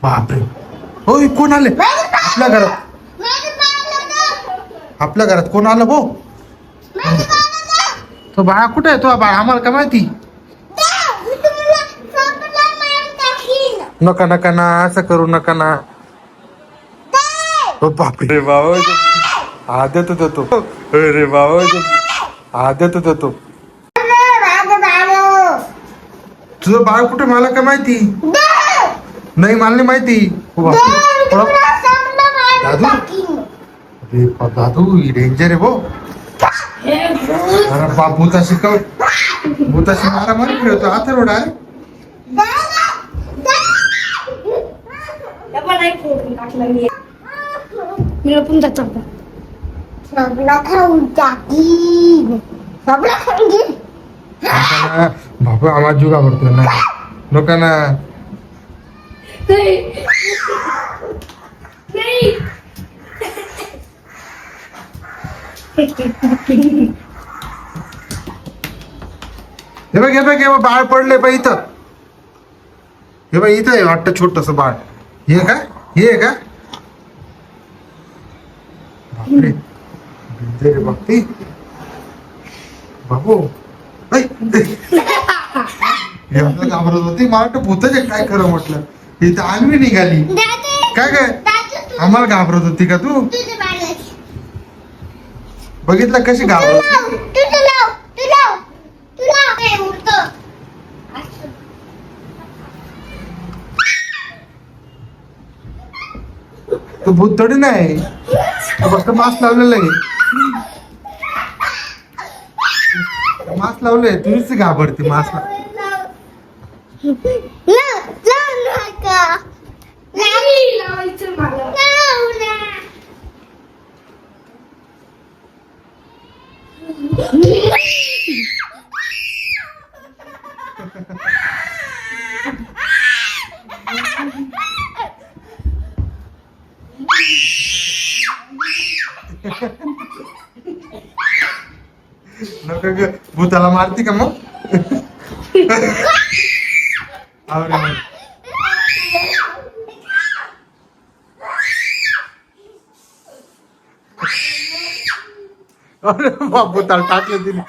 बापरे, होय कोण आले आपल्या घरात? आपल्या घरात कोण आलं भाऊ? तो बाळा कुठे आहे? तो बाळा आम्हाला काय माहिती? नका नका ना, असं करू नका ना. ओ बापरे बाबा, हा देतो देतो. अरे बाबा, हा देतो देतो. तुझं बाळ कुठे मला काय माहिती? नाही मला नाही माहिती. ओ बापरे. दादू, अरे दादू डेंजर आहे भाऊ. अरे बाप, भूता शिकव, भूताशी मारा मारी फिरवतो आता रोड आहे. बाबा आम्हाला जीव घाबरतो ना, नका ना. हे बघ हे बघ हे बघ, बाळ पडले बा इथं. हे बघ इथं आहे वाटतं छोटस बाळ. हे का? हे आहे का? बापरे, डेंजर आहे बघ ती. बाबू घाबरत होती, मला वाटतं भूतच आहे काय खरं म्हटलं. इथं आणवी निघाली काय काय? आम्हाला घाबरत होती का तू? बघितलं कशी घाबरत? तो भूत थोडी नाही, फक्त मास्क लावलेलं आहे. मास्क लावलंय, तुझीच घाबरती मास्क. नका ग, भूताला मारती का मग? अरे बाप, भूताला टाकलं तिने.